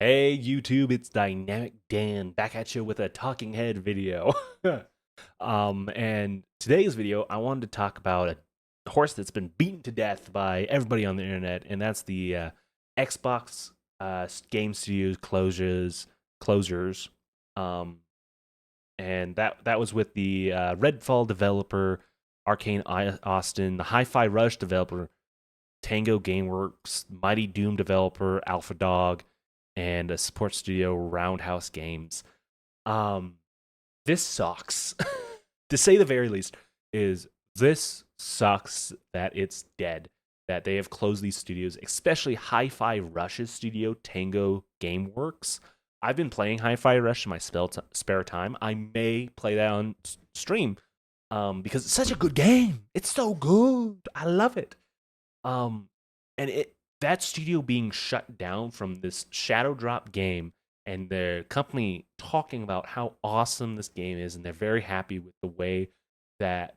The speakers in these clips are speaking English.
Hey YouTube, it's Dynamic Dan back at you with a talking head video. And today's video, I wanted to talk about a horse that's been beaten to death by everybody on the internet, and that's the Xbox Game Studios closures. Um, and that was with the Redfall developer, Austin, the Hi-Fi Rush developer, Tango GameWorks, Mighty Doom developer Alpha Dog, and a support studio Roundhouse Games. Um, this sucks, to say the very least. Is this sucks that it's dead? That they have closed these studios, especially Hi-Fi Rush's studio, Tango GameWorks. I've been playing Hi-Fi Rush in my spare time. I may play that on stream because it's such a good game. It's so good. I love it. Um, and that studio being shut down from this Shadow Drop game, and the company talking about how awesome this game is, and they're very happy with the way that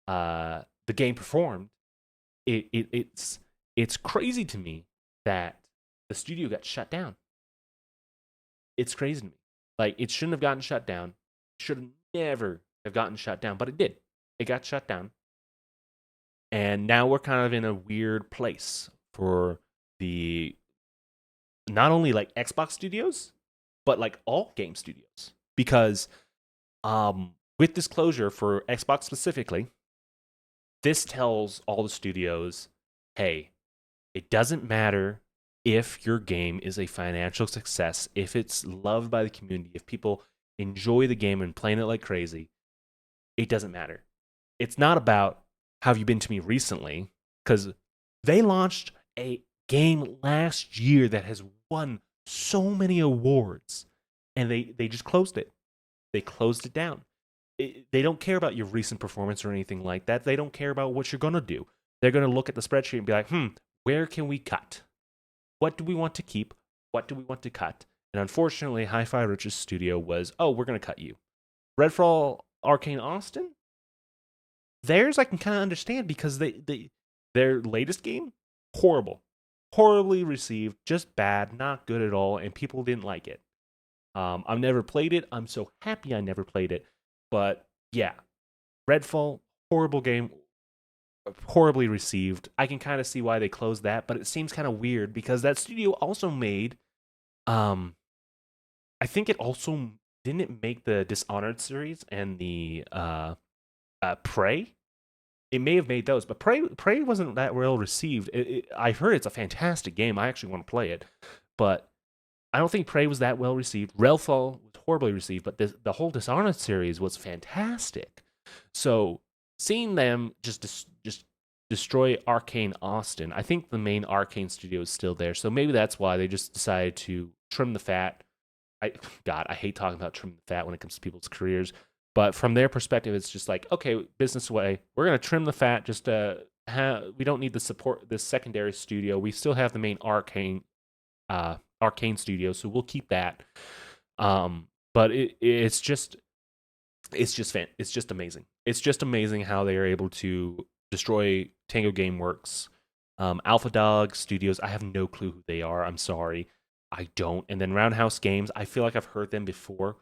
the game performed. It's crazy to me that the studio got shut down. It's crazy to me. Like, it shouldn't have gotten shut down. Should have never have gotten shut down, but it did. It got shut down, and now we're kind of in a weird place for the not only like Xbox studios, but like all game studios. Because with this closure for Xbox specifically, this tells all the studios, hey, it doesn't matter if your game is a financial success, if it's loved by the community, if people enjoy the game and playing it like crazy, it doesn't matter. It's not about how have you been to me recently, because they launched a game last year that has won so many awards, and they just closed it. They closed it down. They don't care about your recent performance or anything like that. They don't care about what you're gonna do. They're gonna look at the spreadsheet and be like, where can we cut? What do we want to keep? What do we want to cut? And unfortunately, Hi-Fi Rush's studio was, oh, we're gonna cut you. Redfall Arcane Austin, theirs I can kind of understand because their latest game, horrible, horribly received, just bad, not good at all, and people didn't like it. I've never played it. I'm so happy I never played it. But yeah, Redfall, horrible game, horribly received. I can kind of see why they closed that, but it seems kind of weird because that studio also made, um, I think it also didn't it make the Dishonored series and the Prey. It may have made those, but Prey wasn't that well received. I've heard it's a fantastic game. I actually want to play it, but I don't think Prey was that well received. Redfall was horribly received, but the whole Dishonored series was fantastic. So seeing them just destroy Arcane Austin, I think the main Arcane studio is still there. So maybe that's why they just decided to trim the fat. I hate talking about trimming the fat when it comes to people's careers. But from their perspective, it's just like, okay, business way, we're gonna trim the fat. Just we don't need the support this secondary studio. We still have the main Arcane studio, so we'll keep that. But it's just amazing. It's just amazing how they are able to destroy Tango GameWorks, Alpha Dog Studios. I have no clue who they are. I'm sorry, I don't. And then Roundhouse Games. I feel like I've heard them before,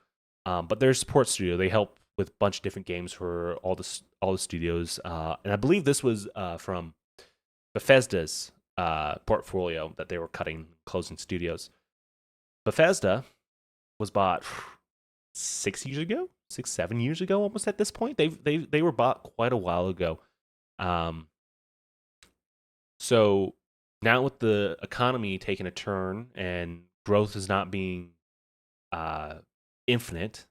but they're a support studio. They help with a bunch of different games for all the studios. And I believe this was from Bethesda's portfolio that they were cutting, closing studios. Bethesda was bought 6 years ago, 7 years ago, almost at this point. They were bought quite a while ago. Um, so now with the economy taking a turn and growth is not being uh, infinite,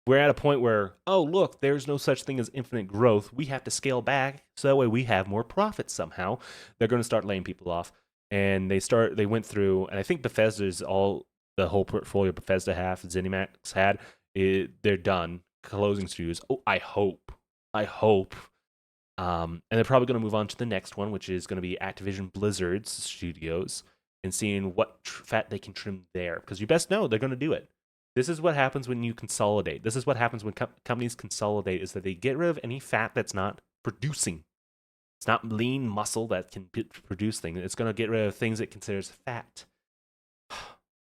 we're at a point where, oh, look, there's no such thing as infinite growth. We have to scale back so that way we have more profits somehow. They're going to start laying people off. And they went through, and I think Bethesda's all the whole portfolio Bethesda have, ZeniMax had, they're done closing studios. Oh, I hope. And they're probably going to move on to the next one, which is going to be Activision Blizzard's studios, and seeing what fat they can trim there. Because you best know they're going to do it. This is what happens when you consolidate. This is what happens when companies consolidate: is that they get rid of any fat that's not producing. It's not lean muscle that can produce things. It's going to get rid of things it considers fat.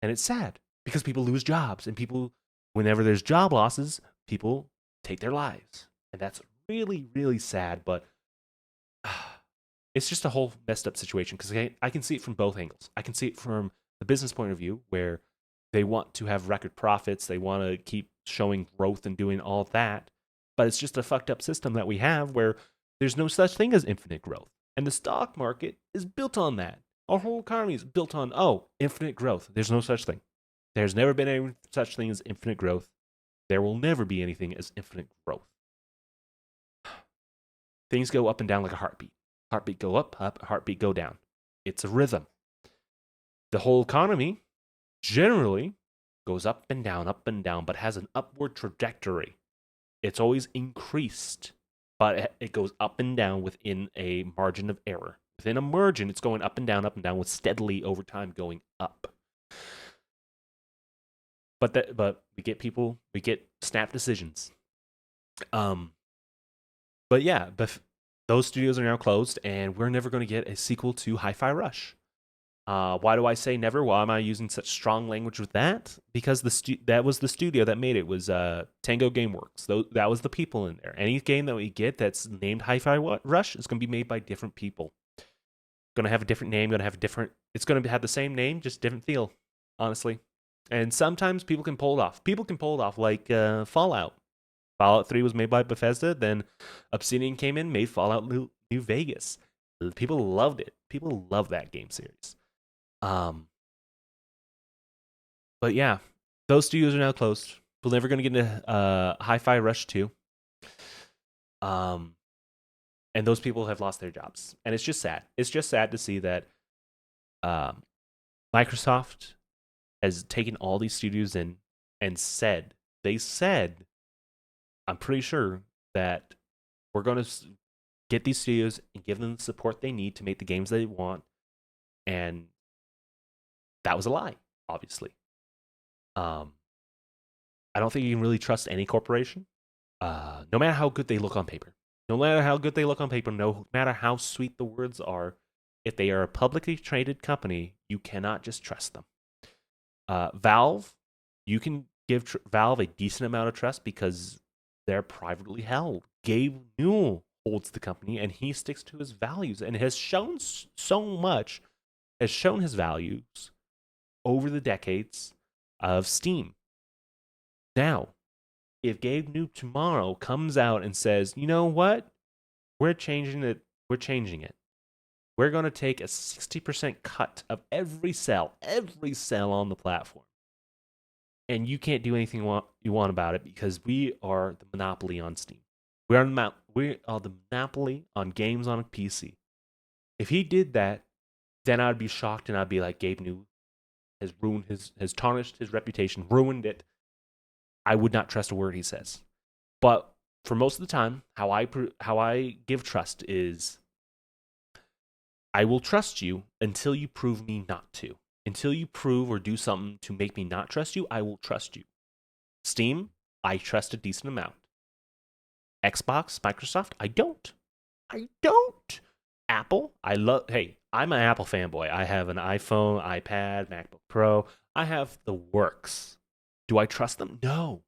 And it's sad because people lose jobs, and people, whenever there's job losses, people take their lives. And that's really, really sad. But it's just a whole messed up situation because I can see it from both angles. I can see it from the business point of view where they want to have record profits, they want to keep showing growth and doing all that. But it's just a fucked up system that we have where there's no such thing as infinite growth. And the stock market is built on that. Our whole economy is built on, infinite growth. There's no such thing. There's never been any such thing as infinite growth. There will never be anything as infinite growth. Things go up and down like a heartbeat. Heartbeat go up, heartbeat go down. It's a rhythm. The whole economy generally goes up and down, but has an upward trajectory. It's always increased, but it goes up and down within a margin of error. Within a margin, it's going up and down, with steadily over time going up. But we get snap decisions. But yeah, those studios are now closed, and we're never going to get a sequel to Hi-Fi Rush. Why do I say never? Why am I using such strong language with that? Because that was the studio that made it. Was Tango GameWorks. That was the people in there. Any game that we get that's named Hi-Fi Rush is going to be made by different people. Going to have a different name. It's going to have the same name, just different feel. Honestly, and sometimes people can pull it off. People can pull it off, like Fallout. Fallout 3 was made by Bethesda. Then Obsidian came in, made Fallout New Vegas. People loved it. People love that game series. But yeah, those studios are now closed. We're never going to get into Hi-Fi Rush 2. And those people have lost their jobs. And it's just sad. It's just sad to see that Microsoft has taken all these studios in and said, I'm pretty sure that we're going to get these studios and give them the support they need to make the games they want. And that was a lie, obviously. I don't think you can really trust any corporation, no matter how good they look on paper. No matter how good they look on paper, no matter how sweet the words are, if they are a publicly traded company, you cannot just trust them. Valve, you can give Valve a decent amount of trust because they're privately held. Gabe Newell holds the company, and he sticks to his values and has shown his values over the decades of Steam. Now, if Gabe Newell tomorrow comes out and says, you know what? We're changing it. We're going to take a 60% cut of every sale on the platform. And you can't do anything you want about it because we are the monopoly on Steam. We are the monopoly on games on a PC. If he did that, then I'd be shocked and I'd be like, Gabe Newell has tarnished his reputation, ruined it. I would not trust a word he says. But for most of the time, how I give trust is I will trust you until you prove me not to. Until you prove or do something to make me not trust you, I will trust you. Steam, I trust a decent amount. Xbox, Microsoft, I don't. Apple, I'm an Apple fanboy. I have an iPhone, iPad, MacBook Pro. I have the works. Do I trust them? No.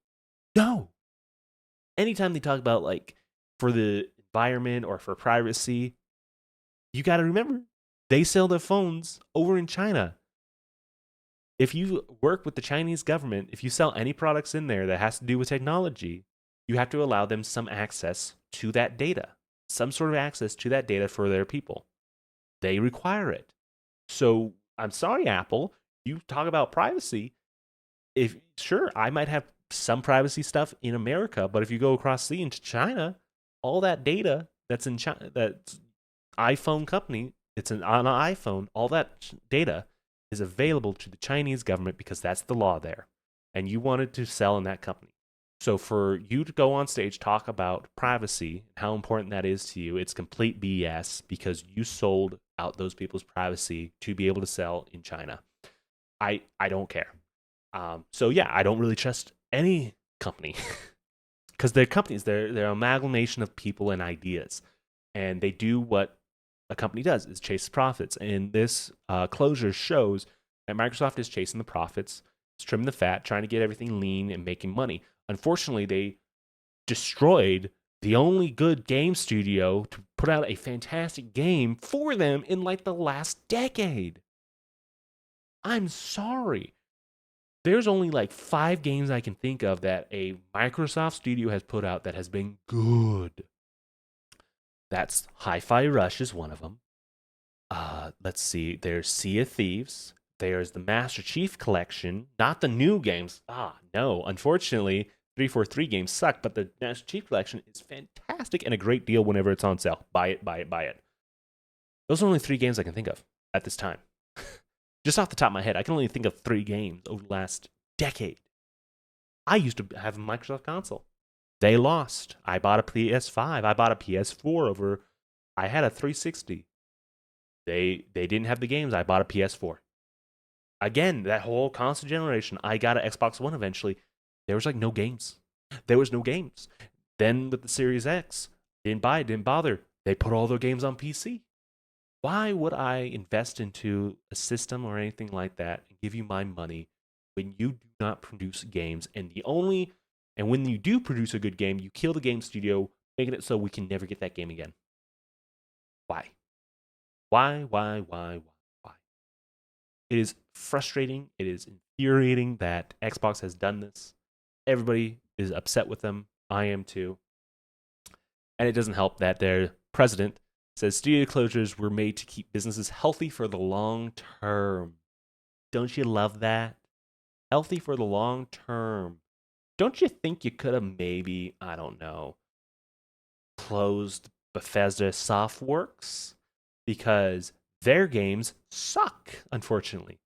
Anytime they talk about for the environment or for privacy, you got to remember they sell their phones over in China. If you work with the Chinese government, if you sell any products in there that has to do with technology, you have to allow them some access to that data, some sort of access to that data for their people. They require it. So I'm sorry, Apple, you talk about privacy. I might have some privacy stuff in America, but if you go across sea into China, all that data that's in China, that's iPhone company, on an iPhone, all that data is available to the Chinese government because that's the law there. And you wanted to sell in that company. So for you to go on stage, talk about privacy, how important that is to you, it's complete BS because you sold out those people's privacy to be able to sell in China. I don't care. So yeah, I don't really trust any company because they're companies. They're an amalgamation of people and ideas, and they do what a company does is chase profits. And this closure shows And Microsoft is chasing the profits, it's trimming the fat, trying to get everything lean and making money. Unfortunately, they destroyed the only good game studio to put out a fantastic game for them in like the last decade. I'm sorry. There's only like 5 games I can think of that a Microsoft studio has put out that has been good. That's Hi-Fi Rush is one of them. Let's see. There's Sea of Thieves. There's the Master Chief Collection, not the new games. No. Unfortunately, 343 games suck, but the Master Chief Collection is fantastic and a great deal whenever it's on sale. Buy it, buy it, buy it. Those are only 3 games I can think of at this time. Just off the top of my head, I can only think of 3 games over the last decade. I used to have a Microsoft console. They lost. I bought a PS5. I bought a PS4 over. I had a 360. They didn't have the games. I bought a PS4. Again, that whole console generation, I got an Xbox One eventually. There was like no games. There was no games. Then with the Series X, didn't buy it, didn't bother. They put all their games on PC. Why would I invest into a system or anything like that and give you my money when you do not produce games? And when you do produce a good game, you kill the game studio, making it so we can never get that game again. Why? Why? It is frustrating. It is infuriating that Xbox has done this. Everybody is upset with them. I am too. And it doesn't help that their president says studio closures were made to keep businesses healthy for the long term. Don't you love that? Healthy for the long term. Don't you think you could have maybe, I don't know, closed Bethesda Softworks? Because their games suck, unfortunately.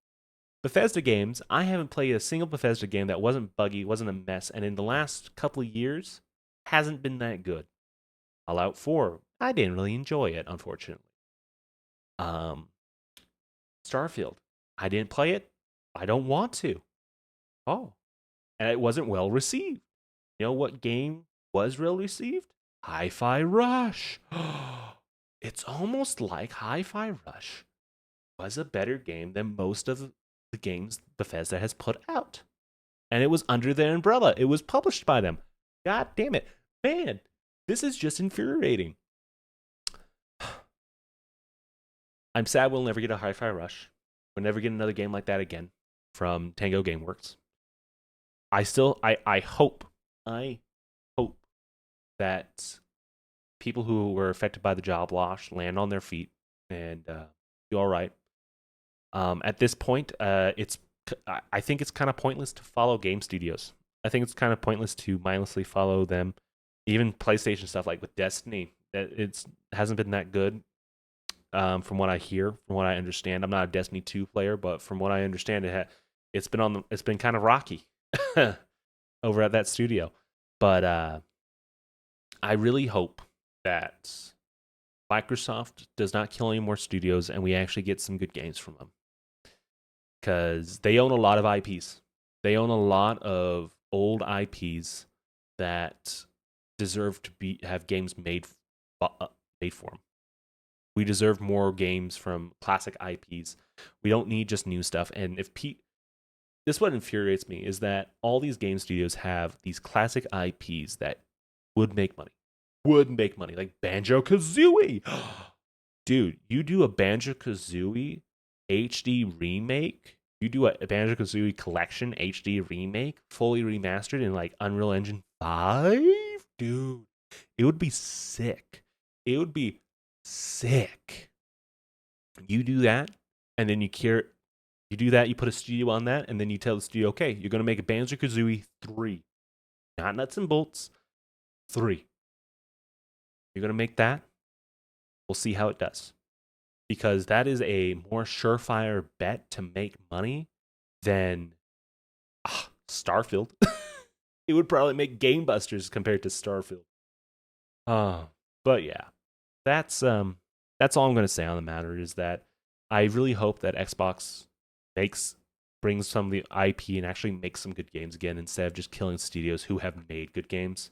Bethesda games, I haven't played a single Bethesda game that wasn't buggy, wasn't a mess, and in the last couple of years, hasn't been that good. Fallout 4, I didn't really enjoy it, unfortunately. Um, Starfield, I didn't play it. I don't want to. Oh, and it wasn't well received. You know what game was well received? Hi-Fi Rush. It's almost like Hi-Fi Rush was a better game than most of the games Bethesda has put out. And it was under their umbrella. It was published by them. God damn it. Man, this is just infuriating. I'm sad we'll never get a Hi-Fi Rush. We'll never get another game like that again from Tango Gameworks. I hope that people who were affected by the job loss land on their feet and be all right. At this point, I think it's kind of pointless to follow game studios. I think it's kind of pointless to mindlessly follow them. Even PlayStation stuff like with Destiny, it hasn't been that good. From what I hear, from what I understand, I'm not a Destiny 2 player, but from what I understand, it's been kind of rocky over at that studio. But I really hope that Microsoft does not kill any more studios and we actually get some good games from them. Because they own a lot of IPs. They own a lot of old IPs that deserve to have games made for them. We deserve more games from classic IPs. We don't need just new stuff. And this what infuriates me is that all these game studios have these classic IPs that would make money. Like Banjo-Kazooie. Dude, you do a Banjo-Kazooie HD remake, you do a Banjo-Kazooie collection HD remake, fully remastered in like Unreal Engine 5? Dude, it would be sick. It would be sick. You do that, and then you do that, you put a studio on that, and then you tell the studio, okay, you're going to make a Banjo-Kazooie 3. Not nuts and bolts, 3. You're going to make that. We'll see how it does. Because that is a more surefire bet to make money than Starfield. It would probably make Game Busters compared to Starfield. But yeah, that's all I'm going to say on the matter is that I really hope that Xbox brings some of the IP and actually makes some good games again instead of just killing studios who have made good games.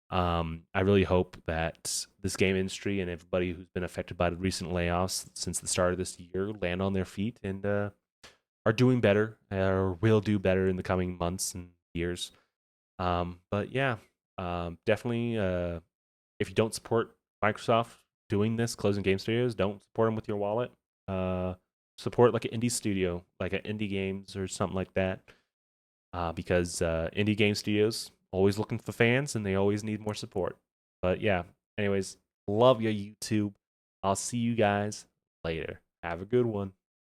I really hope that this game industry and everybody who's been affected by the recent layoffs since the start of this year land on their feet and are are doing better or will do better in the coming months and years. But yeah, definitely. If you don't support Microsoft doing this, closing game studios, don't support them with your wallet. Uh, Support like an indie studio, like an indie games or something like that, because indie game studios always looking for fans and they always need more support. But yeah, anyways, love your YouTube. I'll see you guys later. Have a good one.